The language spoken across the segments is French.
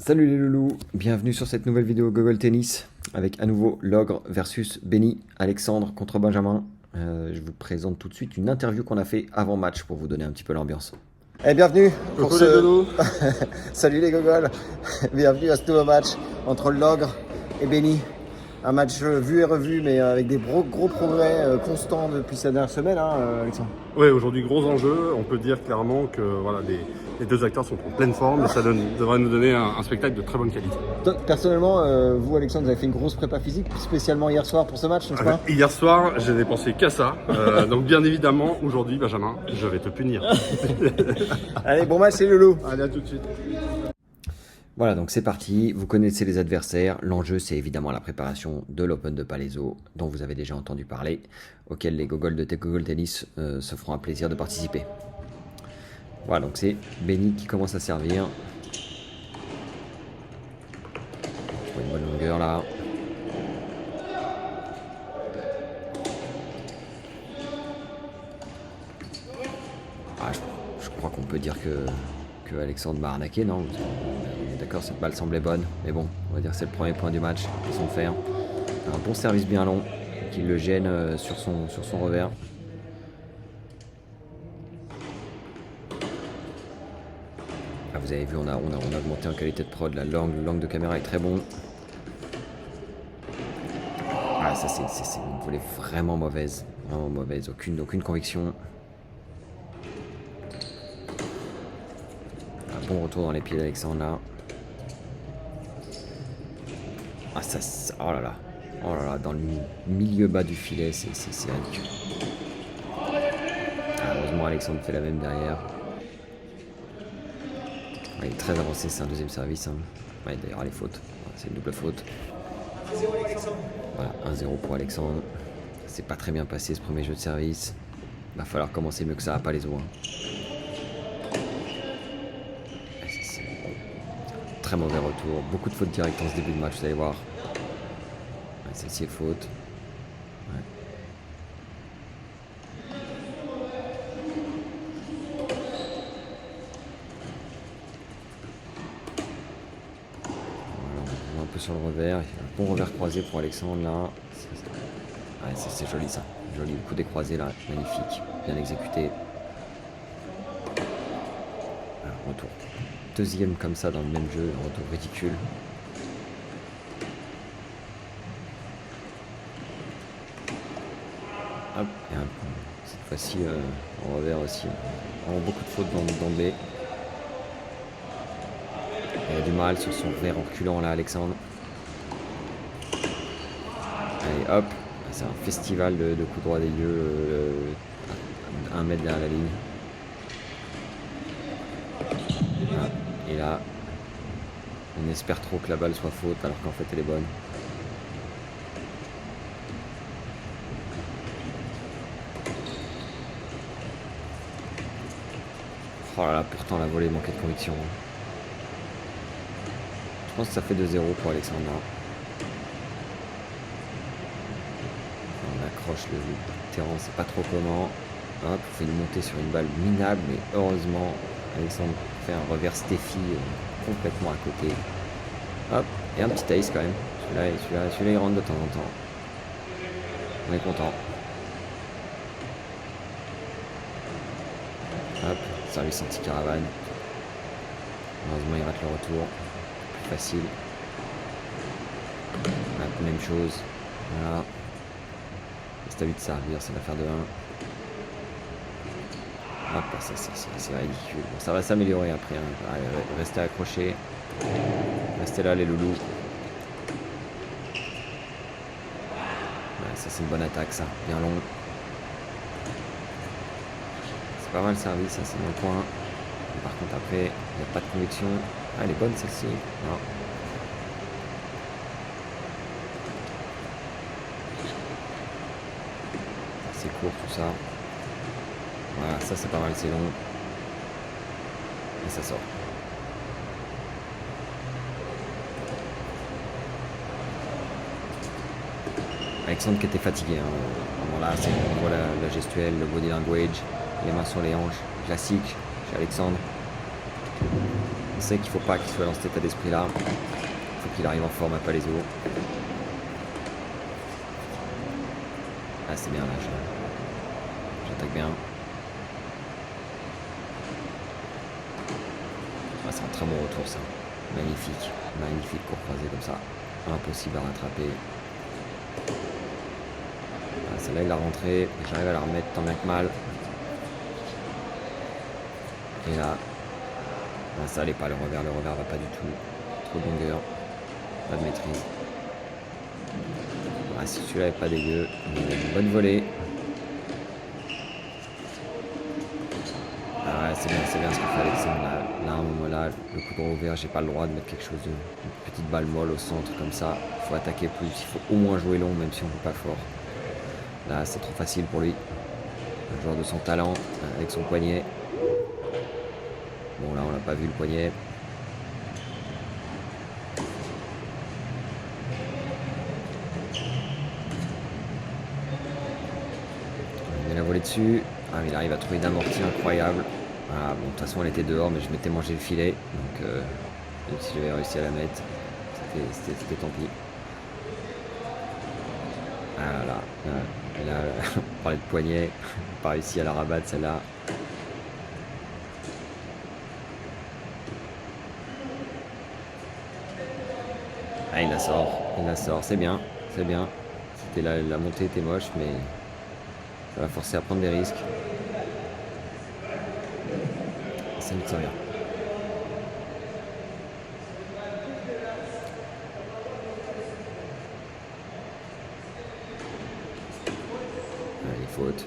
Salut les loulous, bienvenue sur cette nouvelle vidéo Google Tennis avec à nouveau Logre versus Benny, Alexandre contre Benjamin. Je vous présente tout de suite une interview qu'on a fait avant match pour vous donner un petit peu l'ambiance. Et bienvenue pour Coucou les loulous. Salut les gogoles, bienvenue à ce nouveau match entre Logre et Benny. Un match vu et revu mais avec des gros progrès constants depuis cette dernière semaine, hein, Alexandre. Oui, aujourd'hui gros enjeu. On peut dire clairement que voilà, les deux acteurs sont en pleine forme et ça devrait nous donner un spectacle de très bonne qualité. Personnellement, vous Alexandre, vous avez fait une grosse prépa physique, spécialement hier soir pour ce match, n'est-ce pas? Hier soir, j'ai dépensé qu'à ça. Donc bien évidemment, aujourd'hui, Benjamin, je vais te punir. Allez, bon match, c'est loulou. Allez, à tout de suite. Voilà, donc c'est parti, vous connaissez les adversaires. L'enjeu, c'est évidemment la préparation de l'Open de Palaiseau, dont vous avez déjà entendu parler, auquel les gogoles de Google Tennis se feront un plaisir de participer. Voilà, donc c'est Benny qui commence à servir. Pour une bonne longueur là. Ah, je crois qu'on peut dire que Alexandre m'a arnaqué, non? D'accord, cette balle semblait bonne, mais bon, on va dire que c'est le premier point du match, façon de faire. Un bon service bien long, qui le gêne sur son revers. Ah, vous avez vu, on a augmenté en qualité de prod, l'angle de caméra est très bon. Ah, ça c'est une volée vraiment mauvaise, aucune conviction. Un bon retour dans les pieds d'Alexandre là. Ah oh là là, dans le milieu bas du filet, c'est ridicule. Ah, heureusement Alexandre fait la même derrière. Ouais, il est très avancé, c'est un deuxième service. Hein. Ouais, d'ailleurs les fautes, c'est une double faute. Voilà, 1-0 pour Alexandre. C'est pas très bien passé ce premier jeu de service. Va falloir commencer mieux que ça, pas les os. Hein. Très mauvais retour, beaucoup de fautes directes en ce début de match, vous allez voir. Ouais, celle-ci est faute. Ouais. Voilà, on va un peu sur le revers. Il y a un bon revers croisé pour Alexandre là. Ouais, c'est joli ça. Joli, le coup des croisés là, magnifique, bien exécuté. Alors, retour. Deuxième comme ça dans le même jeu, retour ridicule. Hop, et cette fois-ci en revers aussi. Vraiment beaucoup de fautes d'emblée. Il a du mal sur son revers en reculant là, Alexandre. Allez hop, c'est un festival de coups droits des yeux, 1 mètre derrière la ligne. Voilà. Et là, on espère trop que la balle soit faute alors qu'en fait elle est bonne. Oh là là, pourtant la volée manquait de conviction. Je pense que ça fait 2-0 pour Alexandre. On accroche le terrain, on sait pas trop comment. Hop, on fait une montée sur une balle minable, mais heureusement, Alexandre fait un revers Steffi complètement à côté. Hop, et un petit ace quand même. Celui-là il rentre de temps en temps. On est content. Hop, service anti-caravane. Heureusement il rate le retour. Plus facile. Hop, même chose. Voilà. Si t'as envie de servir, ça va faire de 1. Hop, c'est ridicule. Bon, ça va s'améliorer après. Hein. Allez, restez accrochés. Restez là les loulous. Ouais, ça c'est une bonne attaque ça, bien long. C'est pas mal servi, ça c'est mon point. Mais par contre après, il n'y a pas de conviction. Ah, elle est bonne celle-ci. Non. C'est court tout ça. Voilà, ça c'est pas mal, c'est long. Et ça sort. Alexandre qui était fatigué. Hein. Vraiment là, on voit la gestuelle, le body language, les mains sur les hanches. Classique chez Alexandre. On sait qu'il faut pas qu'il soit dans cet état d'esprit là. Il faut qu'il arrive en forme à Palaiso. Ah c'est bien là, j'attaque bien. Ah, c'est un très bon retour ça. Magnifique, magnifique court croisé comme ça. Impossible à rattraper. Ah, celle-là il l'a rentrée, j'arrive à la remettre tant bien que mal. Et là, ah, ça allait pas, le revers va pas du tout. Trop de longueur, pas de maîtrise. Ah, si celui-là est pas dégueu, il a une bonne volée. Ah ouais, c'est bien ce qu'il fait Alexandre là. Là, à un moment là, le coup droit ouvert, j'ai pas le droit de mettre quelque chose de une petite balle molle au centre comme ça. Il faut attaquer plus, il faut au moins jouer long même si on joue pas fort. Là, c'est trop facile pour lui. Un joueur de son talent, avec son poignet. Bon là, on l'a pas vu le poignet. On met la volée dessus. Ah, il arrive à trouver une amortie incroyable. Ah, bon, de toute façon, elle était dehors, mais je m'étais mangé le filet. Donc, même si j'avais réussi à la mettre, c'était tant pis. Ah là là, là on parlait de poignet. Pas réussi à la rabattre celle-là. Ah, il la sort, c'est bien, c'est bien. La montée était moche, mais ça va forcer à prendre des risques. Ça ne tire bien. Allez, faute.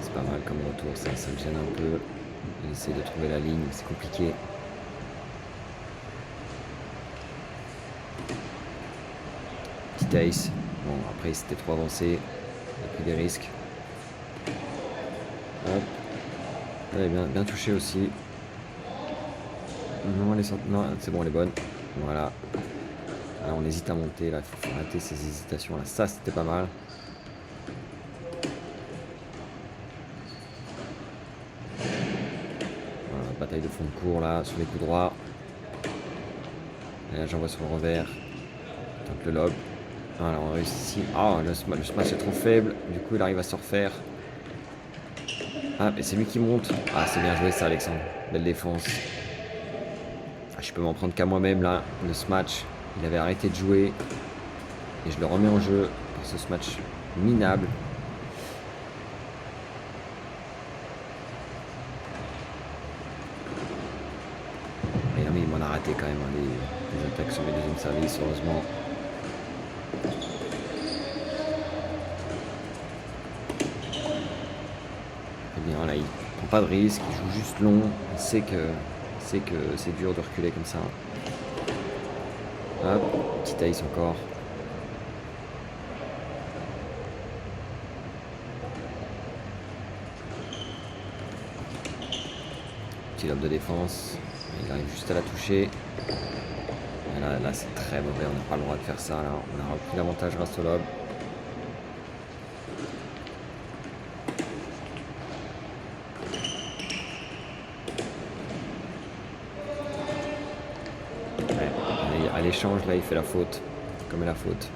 C'est pas mal comme retour, ça me gêne un peu. Il essaie de trouver la ligne, c'est compliqué. Petit ace. Bon, après, c'était trop avancé. Il a pris des risques. Hop. Elle est bien touchée aussi. Non, elle est sortie. Non, c'est bon, elle est bonne. Voilà. Là, on hésite à monter. Là, il faut arrêter ces hésitations. Là, ça, c'était pas mal. Voilà, bataille de fond de cours là, sur les coups droits. Et là, j'envoie sur le revers. Tente le lob. Voilà, on réussit. Ah, le smash est trop faible. Du coup, il arrive à se refaire. Ah, mais c'est lui qui monte. Ah, c'est bien joué ça, Alexandre. Belle défense. Ah, je peux m'en prendre qu'à moi-même là. Le smash, il avait arrêté de jouer. Et je le remets en jeu pour ce smash minable. Et non, mais il m'en a raté quand même hein, les attaques sur les deuxièmes services, heureusement. Bien, là, il prend pas de risque, il joue juste long. Il sait que c'est dur de reculer comme ça. Hop, petit ace encore. Petit lob de défense. Il arrive juste à la toucher. Et là c'est très mauvais, on n'a pas le droit de faire ça. Là. On a repris l'avantage grâce au lob. À l'échange, là, il fait la faute. Comme la faute.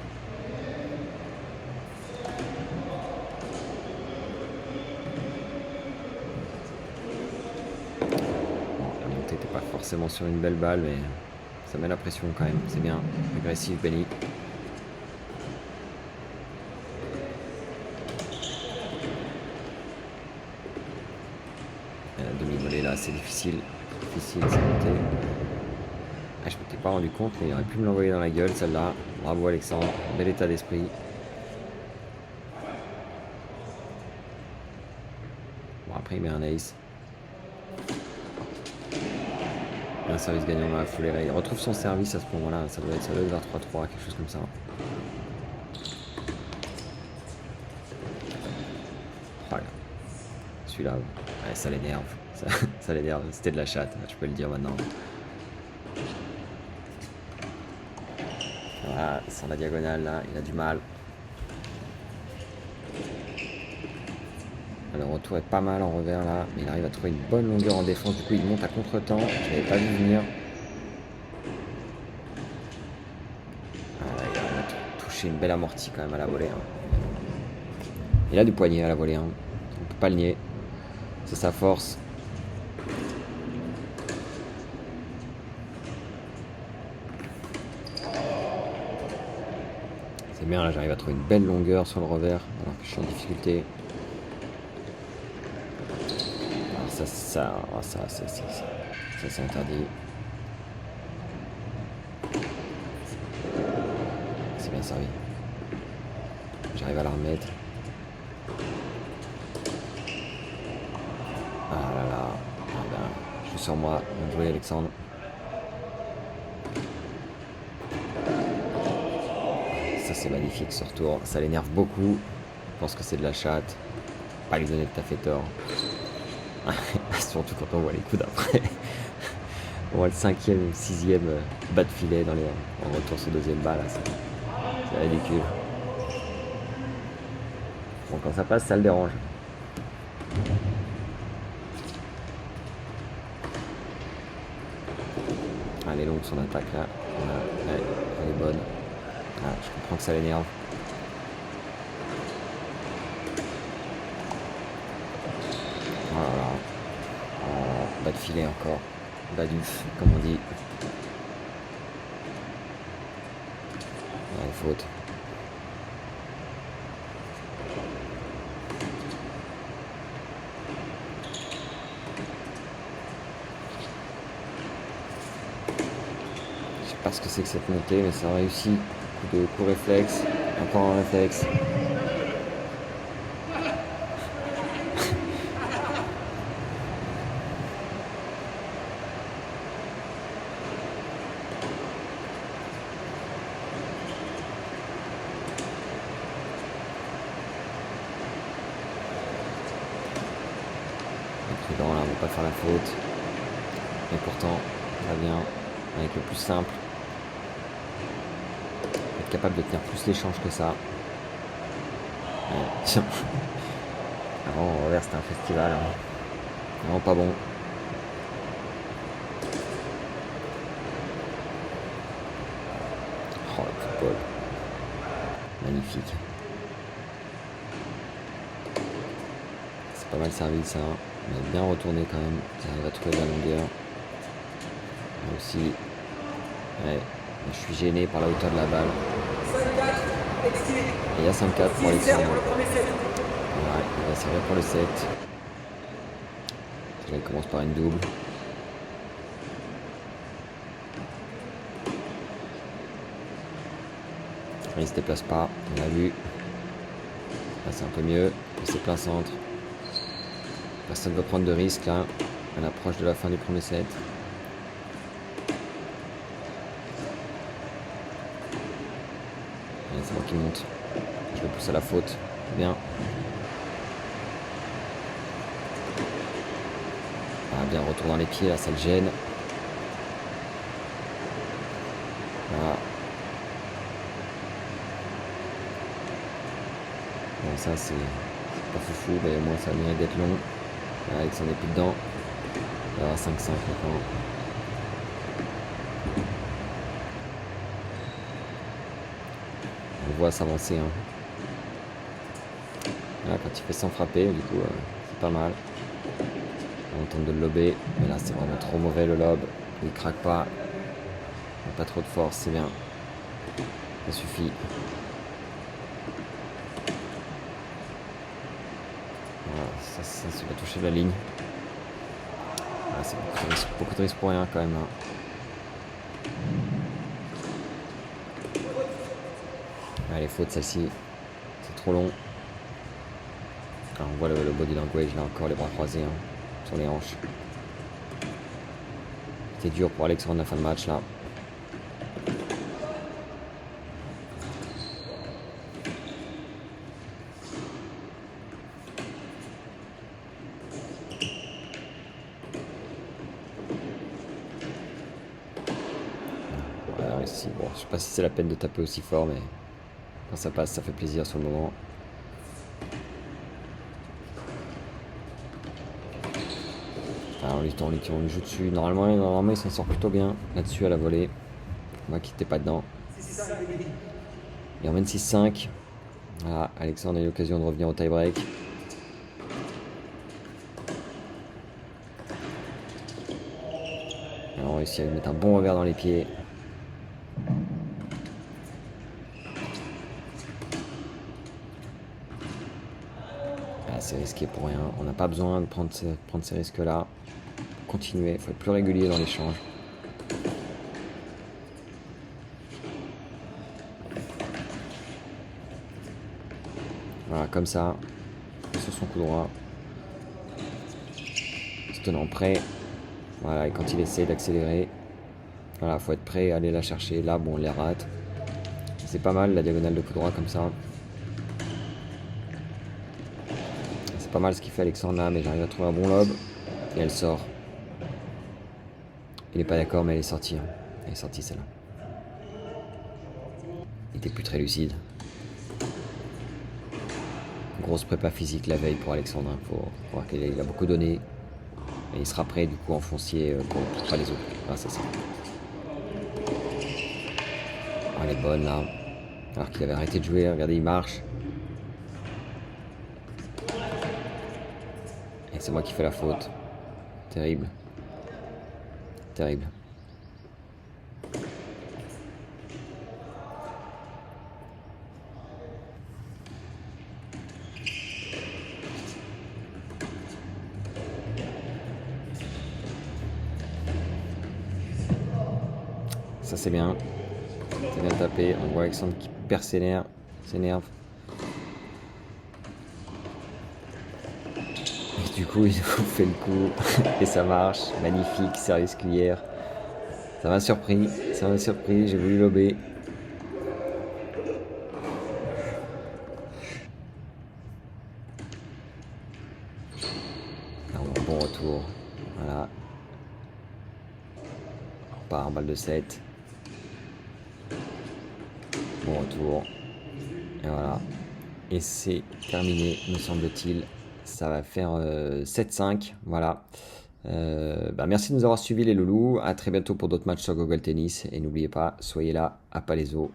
Bon, la montée n'était pas forcément sur une belle balle, mais ça met la pression quand même. C'est bien. Agressif, Benny. La demi-volée, là, c'est difficile. Difficile, cette montée. Ah, je m'étais pas rendu compte, mais il aurait pu me l'envoyer dans la gueule, celle-là. Bravo, Alexandre. Bel état d'esprit. Bon, après, il met un ace. Un service gagnant dans la foulée. Là, il retrouve son service à ce moment-là. Ça doit être vers 3-3, quelque chose comme ça. Voilà. Celui-là, ouais, ça l'énerve. Ça l'énerve. C'était de la chatte, je peux le dire maintenant. Voilà, sans la diagonale là, il a du mal. Le retour est pas mal en revers là, mais il arrive à trouver une bonne longueur en défense. Du coup, il monte à contre-temps. Je l'avais pas vu venir. Ah, là, il a touché une belle amortie quand même à la volée. Hein. Il a du poignet à la volée. Hein. On peut pas le nier. C'est sa force. C'est bien, là j'arrive à trouver une belle longueur sur le revers alors que je suis en difficulté. Alors ça c'est interdit. C'est bien servi. J'arrive à la remettre. Ah là là. Ah ben, je suis sur moi. Bien joué Alexandre. Ça c'est magnifique ce retour. Ça l'énerve beaucoup. Je pense que c'est de la chatte. Pas lui donner de taf et tort. Surtout quand on voit les coups d'après. On voit le 5e ou 6e bas de filet en retour sur deuxième balle. C'est ridicule. Bon, quand ça passe, ça le dérange. Elle est longue son attaque là. Ouais, elle est bonne. Ah, je comprends que ça l'énerve. Voilà. Oh, bas de filet encore. Bas du, comme on dit. Ouais, faute. Je sais pas ce que c'est que cette montée, mais ça a réussi. Coup réflexe. Encore un réflexe. Là, on va pas faire la faute. Et pourtant, ça vient avec le plus simple. Être capable de tenir plus l'échange que ça. Ouais. Avant, en revers, c'était un festival. Hein. Vraiment pas bon. Oh, le football. Magnifique. C'est pas mal servi ça. On a bien retourné quand même. J'arrive à trouver de la longueur. Moi aussi. Ouais. Je suis gêné par la hauteur de la balle. Et il y a 5-4 pour Alexandre. Ouais, il va servir pour le 7. Là, il commence par une double. Là, il se déplace pas, on l'a vu. Là, c'est un peu mieux. C'est plein centre. Personne ne va prendre de risque là. On approche de la fin du premier set. Allez, c'est moi qui monte. Je le pousse à la faute. Bien. Ah, bien, retour dans les pieds là, ça le gêne. Voilà. Bon, ça c'est pas foufou, mais au moins ça mérite d'être long. Là, Alexandre n'est plus dedans. Il va avoir 5-5 maintenant. On le voit s'avancer. Hein. Là, quand il fait sans frapper, du coup, c'est pas mal. On tente de le lober, mais là c'est vraiment trop mauvais le lob. Il craque pas. Il n'a pas trop de force, c'est bien. Ça suffit. Voilà, ça va toucher la ligne. Ah, c'est beaucoup de risques pour rien quand même. Hein. Allez, faute celle-ci. C'est trop long. Alors, on voit le body language là encore, les bras croisés hein, sur les hanches. C'était dur pour Alexandre la fin de match là. Voilà, réussi. Bon, je sais pas si c'est la peine de taper aussi fort, mais quand ça passe, ça fait plaisir sur le moment. Alors, on lui joue dessus. Normalement, il s'en sort plutôt bien là-dessus à la volée. Moi qui n'étais pas dedans. Il emmène 6-5. Voilà, Alexandre a eu l'occasion de revenir au tie-break. On réussit à lui mettre un bon revers dans les pieds. Ah, c'est risqué pour rien. On n'a pas besoin de prendre ces risques-là. Continuer, il faut être plus régulier dans l'échange. Voilà, comme ça. Sur son coup droit. Se tenant prêt. Voilà, et quand il essaie d'accélérer, voilà, faut être prêt à aller la chercher. Là, bon, on les rate. C'est pas mal la diagonale de coup droit comme ça. C'est pas mal ce qu'il fait Alexandre là, mais j'arrive à trouver un bon lob. Et elle sort. Il est pas d'accord, mais elle est sortie. Elle est sortie celle-là. Il était plus très lucide. Grosse prépa physique la veille pour Alexandre. Faut voir qu'il a beaucoup donné. Et il sera prêt du coup en foncier pour pas les autres. Grâce à ça. Ah, elle est bonne là. Alors qu'il avait arrêté de jouer, regardez, il marche. Et c'est moi qui fais la faute. Terrible. Terrible. Ça c'est bien. C'est bien tapé. On voit Alexandre qui perd ses nerfs. S'énerve. Et du coup, il nous fait le coup. Et ça marche. Magnifique. Service cuillère. Ça m'a surpris. Ça m'a surpris. J'ai voulu lober. Bon retour. Voilà. On part en balle de 7. Bon retour. Et voilà. Et c'est terminé, me semble-t-il. Ça va faire 7-5. Voilà. Merci de nous avoir suivis les loulous. À très bientôt pour d'autres matchs sur Google Tennis. Et n'oubliez pas, soyez là à Palaiso.